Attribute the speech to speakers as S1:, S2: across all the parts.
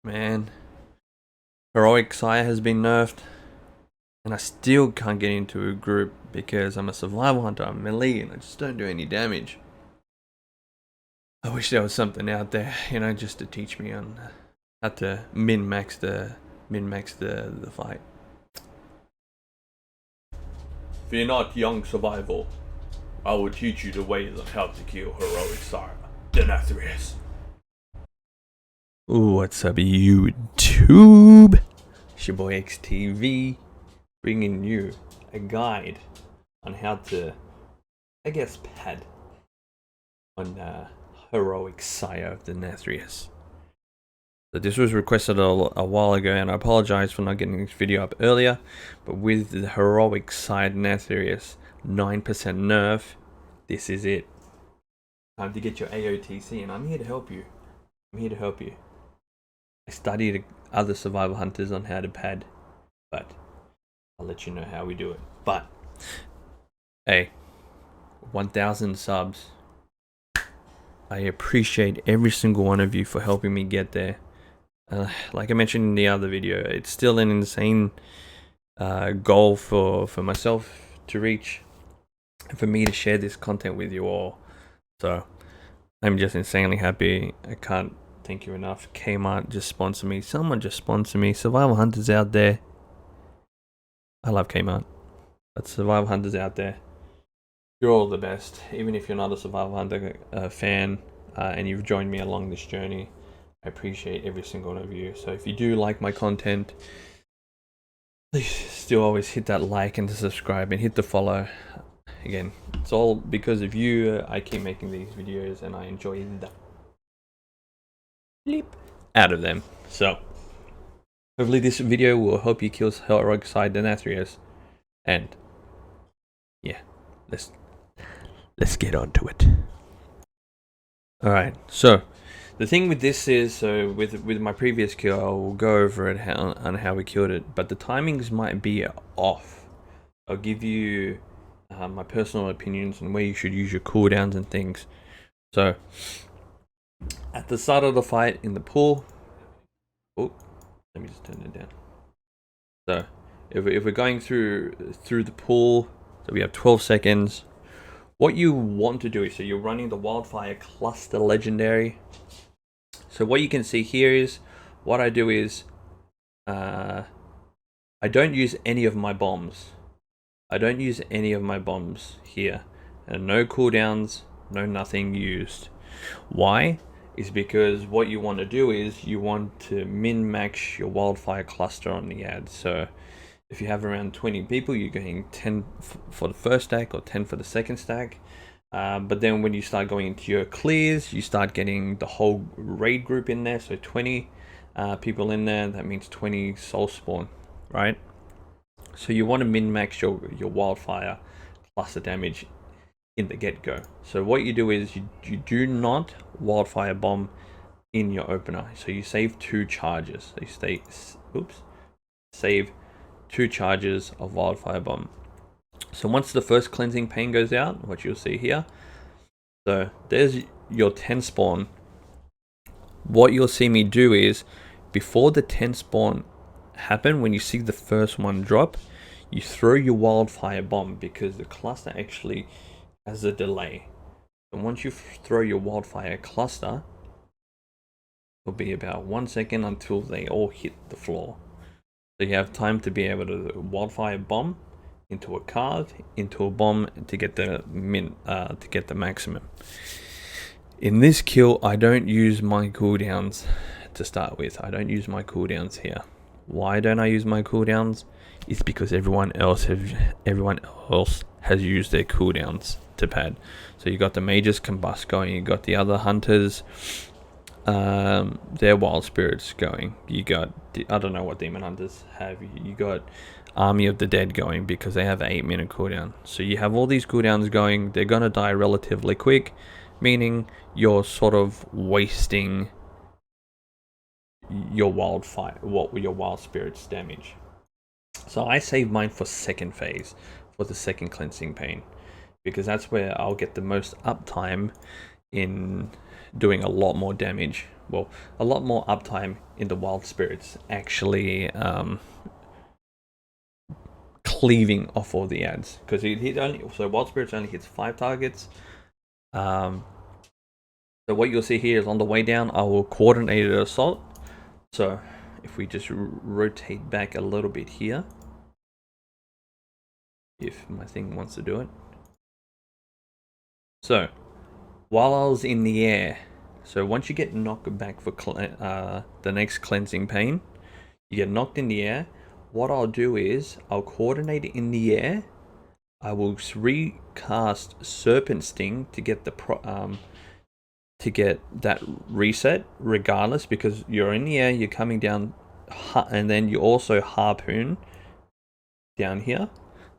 S1: Man, heroic SIRE has been nerfed, and I still can't get into a group because I'm a survival hunter, I'm melee, and I just don't do any damage. I wish there was something out there, you know, just to teach me on how to min-max the fight. Fear not, young survival. I will teach you the ways on how to kill heroic SIRE. DENATHRIUS. Ooh, what's up, YouTube? It's your boy AyksTV, bringing you a guide on how to, I guess, pad on heroic SIRE of DENATHRIUS. So this was requested a while ago, and I apologize for not getting this video up earlier, but with the heroic SIRE DENATHRIUS 9% nerf, this is it. Time to get your AOTC, and I'm here to help you. I studied other survival hunters on how to pad, but I'll let you know how we do it. But hey, 1,000 subs. I appreciate every single one of you for helping me get there. Like I mentioned in the other video, it's still an insane goal for myself to reach, and for me to share this content with you all. So I'm just insanely happy. I can't thank you enough. Kmart just sponsor me. Someone just sponsor me. Survival hunters out there. I love Kmart, but survival hunters out there, you're all the best. Even if you're not a survival hunter fan and you've joined me along this journey, I appreciate every single one of you. So if you do like my content, please still always hit that like and subscribe and hit the follow. Again, it's all because of you. I keep making these videos and I enjoy the bleep out of them. So hopefully this video will help you kill heroic SIRE DENATHRIUS. And yeah, let's get on to it. Alright, so the thing with this is, so with my previous kill, I will go over it on how we killed it, but the timings might be off. I'll give you my personal opinions on where you should use your cooldowns and things. So at the start of the fight in the pool, oh, let me just turn it down. So if we're going through the pool, so we have 12 seconds. What you want to do is, so you're running the wildfire cluster legendary. So what you can see here is, what I do is, I don't use any of my bombs. Here. And no cooldowns, no nothing used. Why? Is because what you want to do is, you want to min-max your wildfire cluster on the ad. So if you have around 20 people, you're getting 10 for the first stack or 10 for the second stack. But then when you start going into your clears, you start getting the whole raid group in there. So 20 people in there, that means 20 soul spawn, right? So you want to min-max your wildfire cluster damage in the get-go. So what you do is, you do not wildfire bomb in your opener. So you save 2 charges. So you save 2 charges of wildfire bomb. So once the first cleansing pain goes out, what you'll see here, so there's your 10 spawn. What you'll see me do is, before the 10 spawn happen, when you see the first one drop, you throw your wildfire bomb, because the cluster actually has a delay. And once you throw your wildfire cluster, it'll be about 1 second until they all hit the floor. So you have time to be able to wildfire bomb into a card, into a bomb, to get the maximum. In this kill, I don't use my cooldowns to start with. I don't use my cooldowns here. Why don't I use my cooldowns? It's because everyone else has used their cooldowns to pad. So you got the mages combust going, you got the other hunters, their wild spirits going, you got I don't know what demon hunters have, you got army of the dead going, because they have 8-minute cooldown. So you have all these cooldowns going, they're gonna die relatively quick, meaning you're sort of wasting your wild spirits damage. So I save mine for second phase, for the second cleansing pain, because that's where I'll get the most uptime in doing a lot more damage well, a lot more uptime in the wild spirits actually cleaving off all the ads, because wild spirits only hits 5 targets. So what you'll see here is on the way down, I will coordinated assault. So if we just rotate back a little bit here, if my thing wants to do it. So while I was in the air, so once you get knocked back for the next cleansing pain, you get knocked in the air. What I'll do is I'll coordinate it in the air. I will recast Serpent Sting to get the that reset regardless, because you're in the air, you're coming down, and then you also harpoon down here.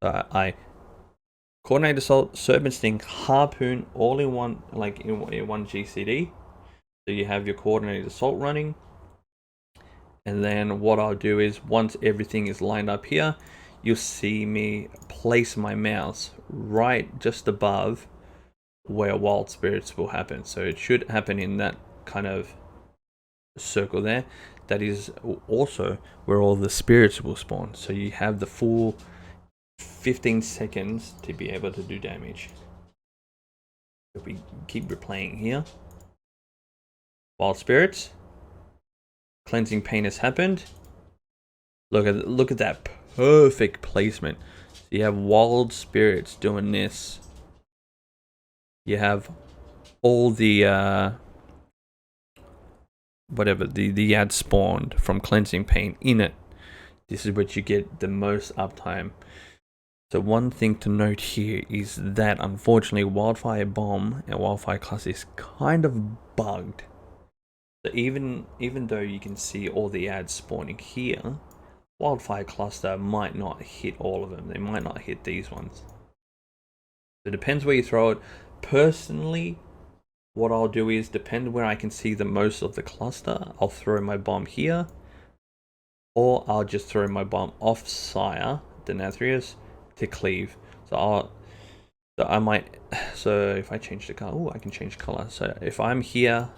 S1: So I coordinate assault, Serpent Sting, harpoon, all in one, like in one GCD. So you have your coordinated assault running. And then what I'll do is, once everything is lined up here, you'll see me place my mouse right just above where wild spirits will happen. So it should happen in that kind of circle there. That is also where all the spirits will spawn. So you have the full 15 seconds to be able to do damage. If we keep replaying here, wild spirits, cleansing pain has happened. Look at that perfect placement. So you have wild spirits doing this. You have all the whatever the ad spawned from cleansing pain in it. This is what you get the most uptime. So one thing to note here is that unfortunately Wildfire Bomb and Wildfire Cluster is kind of bugged. So even though you can see all the ads spawning here, Wildfire Cluster might not hit all of them. They might not hit these ones. It depends where you throw it. Personally, what I'll do is, depend where I can see the most of the cluster, I'll throw my bomb here, or I'll just throw my bomb off SIRE, DENATHRIUS, to cleave. So if I change the color, I can change color. So if I'm here,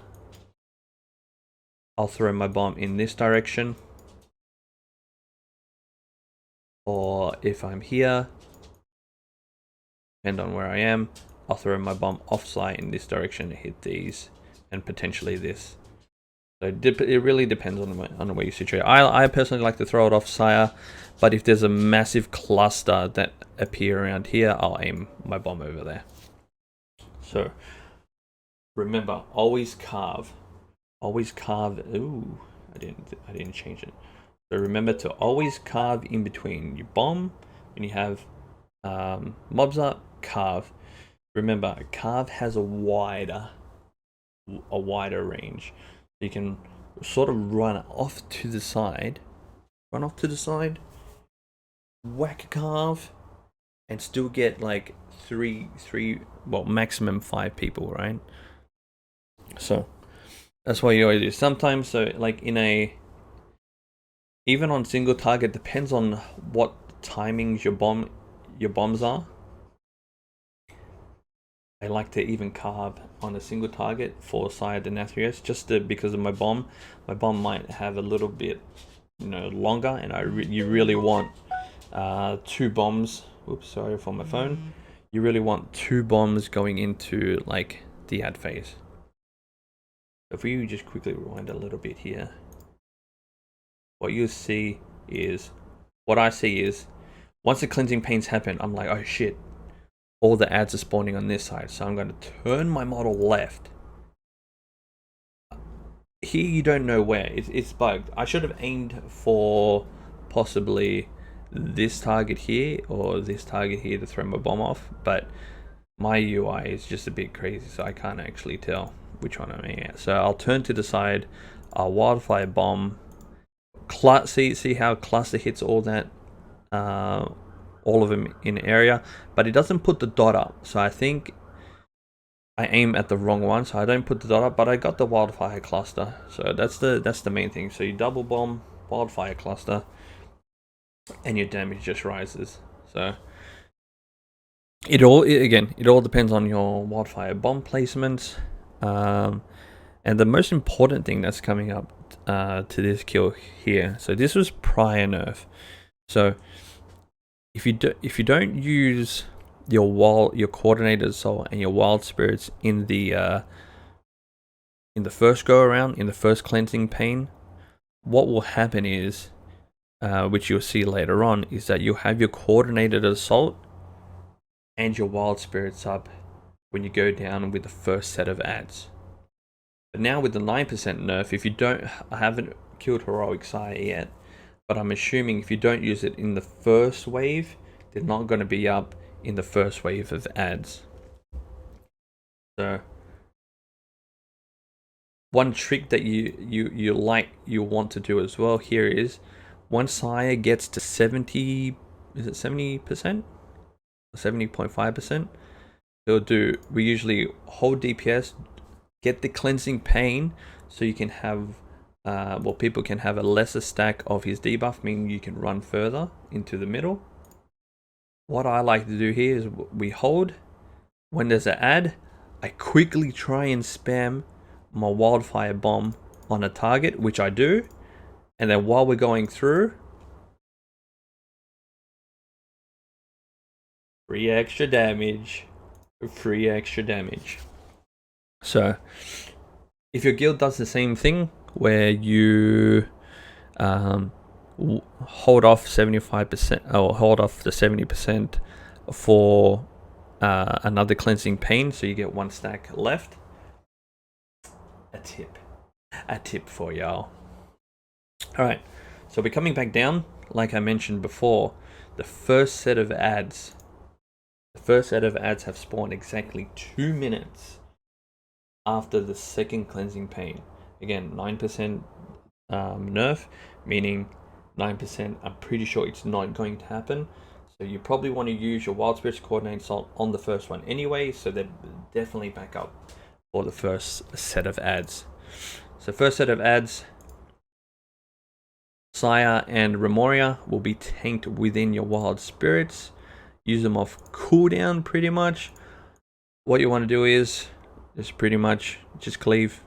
S1: I'll throw my bomb in this direction. Or if I'm here, depend on where I am, I'll throw my bomb offside in this direction to hit these and potentially this. So it really depends on the way you situate. I personally like to throw it off SIRE, but if there's a massive cluster that appear around here, I'll aim my bomb over there. So remember, always carve. Always carve. Ooh, I didn't change it. So remember to always carve in between your bomb. When you have mobs up, carve. Remember, carve has a wider range. You can sort of run off to the side, whack a carve, and still get like three, well, maximum 5 people, right? So that's what you always do. Sometimes, so like even on single target, depends on what timings your bombs are. I like to even carve on a single target for SIRE DENATHRIUS, just because of my bomb. My bomb might have a little bit, longer, and you really want 2 bombs. Oops, sorry for my phone. You really want 2 bombs going into like the ad phase. If we just quickly rewind a little bit here, what I see is, once the cleansing pains happen, I'm like, oh shit, all the ads are spawning on this side, so I'm going to turn my model left. Here you don't know where, it's bugged. I should have aimed for possibly this target here or this target here to throw my bomb off, but my UI is just a bit crazy, so I can't actually tell which one I'm aiming at. So I'll turn to the side, I'll wildfire bomb, see how cluster hits all that, all of them in area, but it doesn't put the dot up. So I think I aim at the wrong one, so I don't put the dot up, but I got the wildfire cluster. So that's the main thing. So you double bomb, wildfire cluster, and your damage just rises. So it all depends on your wildfire bomb placement, and And the most important thing that's coming up to this kill here. So this was prior nerf. So if you don't use your coordinated assault and your wild spirits in the first go around, in the first cleansing pane, what will happen is, which you'll see later on, is that you'll have your coordinated assault and your wild spirits up when you go down with the first set of adds. But now with the 9% nerf, if you don't, I haven't killed heroic SIRE yet, but I'm assuming if you don't use it in the first wave, they're not going to be up in the first wave of adds. So one trick that you want to do as well here is, once SIRE gets to 70%, is it 70%? 70.5%? We usually hold DPS, get the cleansing pane, so you can have, people can have a lesser stack of his debuff, meaning you can run further into the middle. What I like to do here is we hold, when there's an add, I quickly try and spam my wildfire bomb on a target, which I do, and then while we're going through, free extra damage. So if your guild does the same thing, where you hold off 75% or hold off the 70% for another cleansing pane, so you get one stack left, a tip for y'all. Alright, so we're coming back down. Like I mentioned before, the first set of adds have spawned exactly 2 minutes after the second cleansing pane. Again, 9% nerf, meaning 9%, I'm pretty sure it's not going to happen. So you probably want to use your wild spirits coordinated assault on the first one anyway, so they're definitely back up for the first set of adds. So first set of adds, SIRE and Remoria will be tanked within your wild spirits. Use them off cooldown pretty much. What you want to do is pretty much just cleave.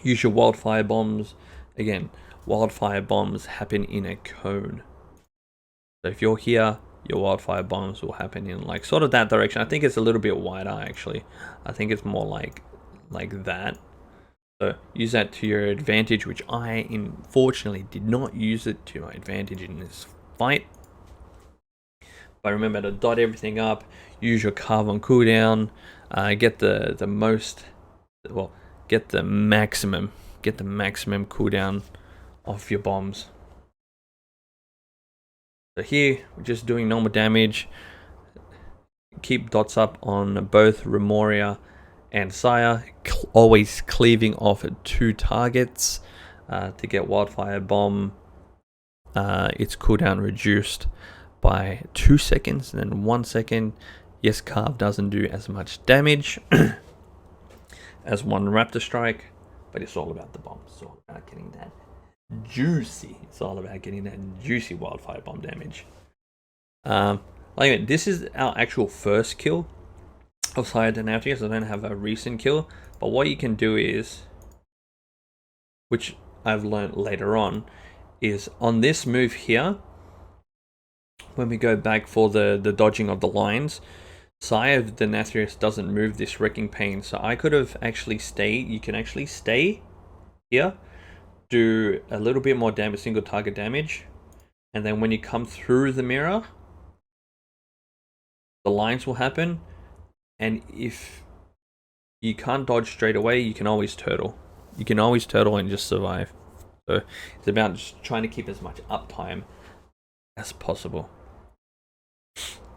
S1: Use your wildfire bombs. Again, wildfire bombs happen in a cone. So if you're here, your wildfire bombs will happen in like sort of that direction. I think it's a little bit wider actually. I think it's more like that. So use that to your advantage, which I unfortunately did not use it to my advantage in this fight. But remember to dot everything up, use your carve on cooldown, get the maximum cooldown of your bombs. So here we're just doing normal damage. Keep dots up on both Remoria and SIRE, always cleaving off at 2 targets to get wildfire bomb. Its cooldown reduced by 2 seconds and then 1 second. Yes, carve doesn't do as much damage as one raptor strike, but it's all about the bomb. It's all about getting that juicy. It's all about getting that juicy wildfire bomb damage. Like this is our actual first kill of SIRE DENATHRIUS. I don't have a recent kill, but what you can do is, which I've learned later on, is on this move here, when we go back for the dodging of the lines, SIRE DENATHRIUS doesn't move this wrecking pane. So I could have actually stayed. You can actually stay here, do a little bit more damage, single target damage, and then when you come through the mirror, the lines will happen. And if you can't dodge straight away, you can always turtle. You can always turtle and just survive. So it's about just trying to keep as much uptime as possible.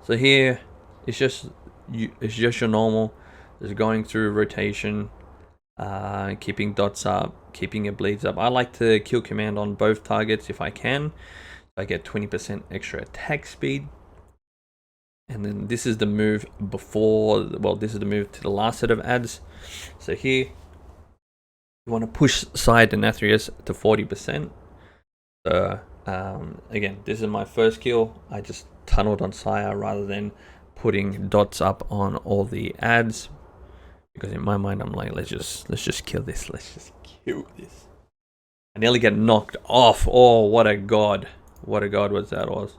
S1: So here it's just your normal, just going through rotation, keeping dots up, keeping your bleeds up. I like to kill command on both targets if I can. I get 20% extra attack speed. And then this is the move before, well, this is the move to the last set of adds. So here you want to push SIRE DENATHRIUS to 40%. So again, this is my first kill. I just tunneled on SIRE rather than putting dots up on all the adds. because in my mind I'm like, let's just kill this. Let's just kill this. I nearly get knocked off. Oh, what a god! What a god was that was.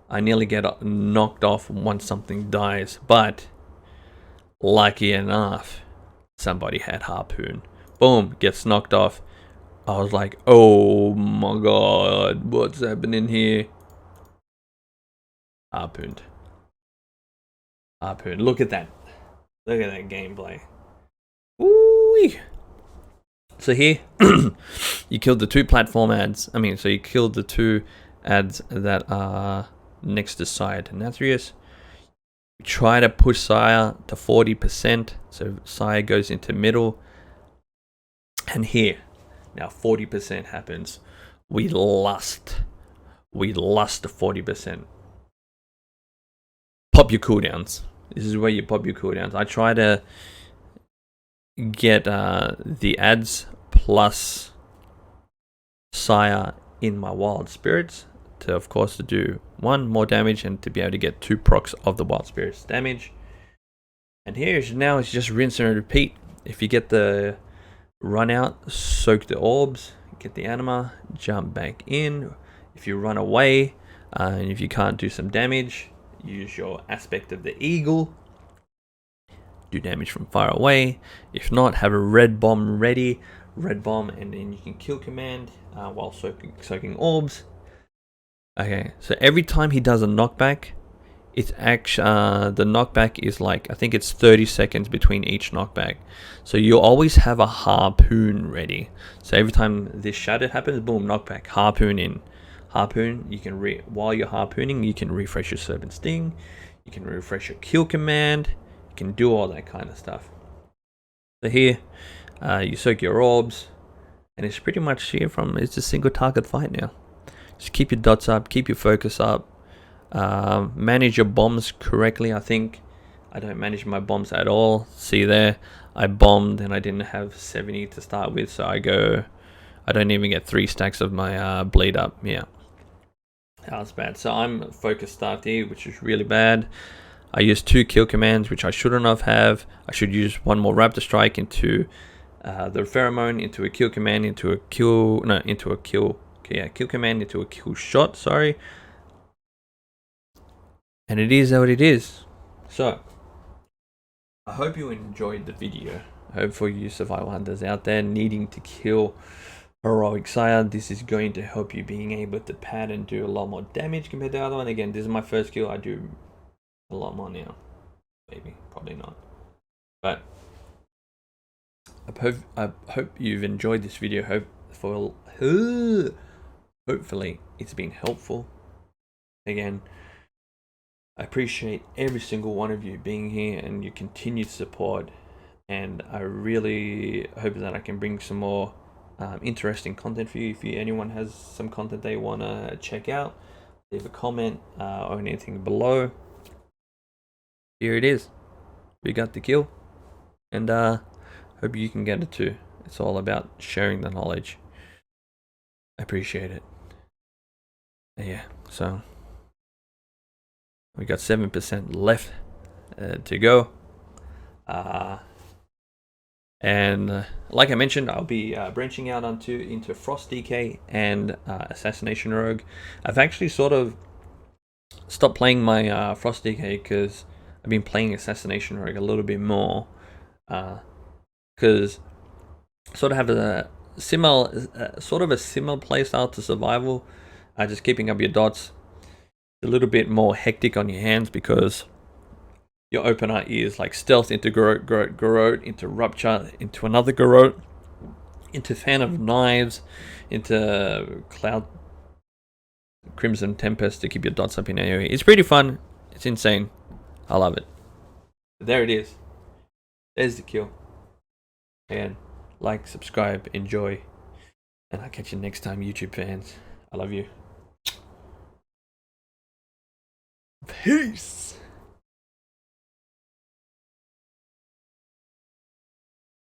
S1: I nearly get knocked off once something dies, but lucky enough, somebody had harpoon. Boom, gets knocked off. I was like, oh my god, what's happening here? Harpooned. Harpoon. Look at that. Look at that gameplay. Ooh. So here, you killed the 2 platform ads. I mean, so you killed the 2 ads that are next to SIRE DENATHRIUS. We try to push SIRE to 40%, so SIRE goes into middle. And here, now 40% happens. We lust to 40%. Pop your cooldowns. This is where you pop your cooldowns. I try to get the ads plus SIRE in my wild spirits to, of course, to do 1 more damage and to be able to get 2 procs of the wild spirits damage. And here now it's just rinse and repeat. If you get the run out, soak the orbs, get the anima, jump back in. If you run away and if you can't do some damage, use your aspect of the eagle, do damage from far away. If not, have a red bomb ready, red bomb, and then you can kill command while soaking orbs. Okay, so every time he does a knockback, it's actually the knockback is like, I think it's 30 seconds between each knockback, so you'll always have a harpoon ready. So every time this shadow happens, boom, knockback, harpoon in. Harpoon, you can while you're harpooning, you can refresh your serpent sting, you can refresh your kill command, you can do all that kind of stuff. So here, you soak your orbs, and it's pretty much here from, it's a single target fight now. Just keep your dots up, keep your focus up, manage your bombs correctly. I think I don't manage my bombs at all. See there, I bombed and I didn't have 70 to start with, so I don't even get 3 stacks of my bleed up. Yeah, that was bad. So I'm focus starved here, which is really bad. I used 2 kill commands, which I shouldn't have. I should use 1 more raptor strike into the pheromone, into a kill command, into a kill command, into a kill shot, sorry. And it is what it is. So I hope you enjoyed the video. I hope for you survival hunters out there needing to kill heroic sire, this is going to help you being able to pad and do a lot more damage compared to the other one. Again, this is my first kill. I do a lot more now. Maybe, probably not. But I hope you've enjoyed this video. Hopefully it's been helpful. Again, I appreciate every single one of you being here and your continued support, and I really hope that I can bring some more interesting content for you. If anyone has some content they want to check out, leave a comment or anything below. Here it is. We got the kill, and hope you can get it too. It's all about sharing the knowledge. I appreciate it. Yeah, so we got 7% left to go. And like I mentioned, I'll be branching out into Frost DK and Assassination Rogue. I've actually sort of stopped playing my Frost DK because I've been playing Assassination Rogue a little bit more. Because sort of have a similar playstyle to survival. Just keeping up your dots. A little bit more hectic on your hands because your opener is like stealth into Garrote, into Rupture, into another Garrote, into Fan of Knives, into Cloud Crimson Tempest to keep your dots up in AoE. It's pretty fun. It's insane. I love it. There it is. There's the kill. And like, subscribe, enjoy, and I'll catch you next time, YouTube fans. I love you. Peace.